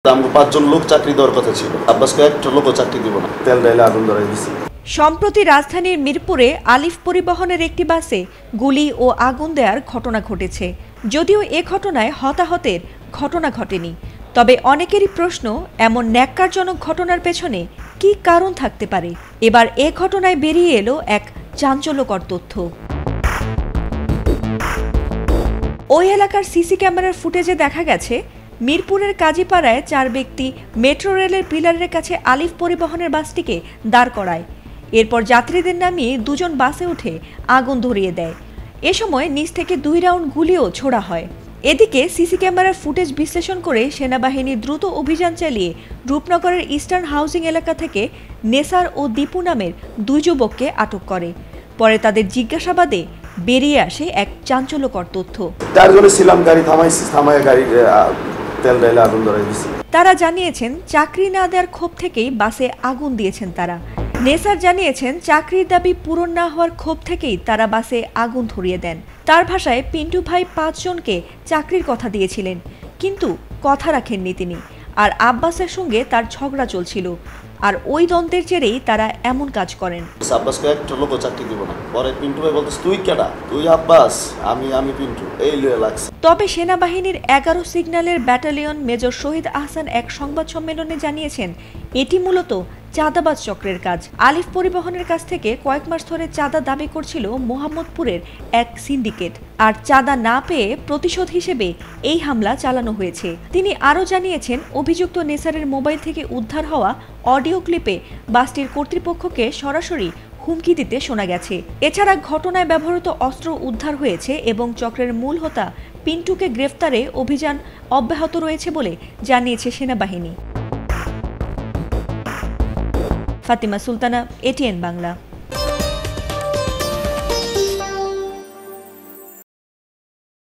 পাঁচজন লোক চাকরি দেওয়ার কথা ছিল, আব্বাসকে একটা লোকও চাকরি দিব না, তেল ডাইলে আগুন ধরাই দিছি। সম্প্রতি রাজধানীর মিরপুরে আলিফ পরিবহনের একটি বাসে গুলি ও আগুন দেওয়ার ঘটনা ঘটেছে। যদিও এ ঘটনায় হতাহতের ঘটনা ঘটেনি, তবে অনেকেরই প্রশ্ন, এমন ন্যাক্কারজনক ঘটনার পেছনে কী কারণ থাকতে পারে। এবার এ ঘটনায় বেরিয়ে এলো এক চাঞ্চল্যকর তথ্য। ওই এলাকার সিসি ক্যামেরার ফুটেজে দেখা গেছে, মিরপুরের কাজীপাড়ায় 4 ব্যক্তি মেট্রো রেলের পিলারের কাছে আলিফ পরিবহনের বাসটিকে দাঁড় করায়। এরপর যাত্রীদের নামিয়ে 2 জন বাসে উঠে আগুন ধরিয়ে দেয়। এ সময় নিচ থেকে 2 রাউন্ড গুলিও ছোড়া হয়। এদিকে সিসি ক্যামেরার ফুটেজ বিশ্লেষণ করে সেনাবাহিনী দ্রুত অভিযান চালিয়ে রূপনগরের ইস্টার্ন হাউজিং এলাকা থেকে নেসার ও দীপু নামের 2 যুবককে আটক করে। পরে তাদের জিজ্ঞাসাবাদে বেরিয়ে আসে এক চাঞ্চল্যকর তথ্য। তারা জানিয়েছেন, চাকরি না দেওয়ার ক্ষোভ থেকেই বাসে আগুন দিয়েছেন তারা। নেসার জানিয়েছেন, চাকরির দাবি পূরণ না হওয়ার ক্ষোভ থেকেই তারা বাসে আগুন ধরিয়ে দেন। তার ভাষায়, পিন্টু ভাই 5 জনকে চাকরির কথা দিয়েছিলেন, কিন্তু কথা রাখেননি তিনি। আর আব্বাসের সঙ্গে তার ঝগড়া চলছিল, আর ওই দ্বন্দ্বের জেরেই তারা এমন কাজ করেন। আব্বাসকে একটা লোকও চাকরি দিব না। পরে পিন্টু ভাই বলতেছে, তুই কেডা? তুই আব্বাস, আমি পিন্টু, এই লয়ে লাগছে। তবে সেনাবাহিনীর 11 সিগন্যালের ব্যাটালিয়ন মেজর শহীদ আহসান এক সংবাদ সম্মেলনে জানিয়েছেন, এটি মূলত চাঁদাবাজ চক্রের কাজ। আলিফ পরিবহনের কাছ থেকে কয়েক মাস ধরে চাঁদা দাবি করছিল মোহাম্মদপুরের এক সিন্ডিকেট, আর চাঁদা না পেয়ে প্রতিশোধ হিসেবে এই হামলা চালানো হয়েছে। তিনি আরও জানিয়েছেন, অভিযুক্ত নেসারের মোবাইল থেকে উদ্ধার হওয়া অডিও ক্লিপে বাসটির কর্তৃপক্ষকে সরাসরি হুমকি দিতে শোনা গেছে। এছাড়া ঘটনায় ব্যবহৃত অস্ত্র উদ্ধার হয়েছে এবং চক্রের মূল হোতা পিন্টুকে গ্রেফতারে অভিযান অব্যাহত রয়েছে বলে জানিয়েছে সেনাবাহিনী। ফাতিমা সুলতানা, এটিএন বাংলা।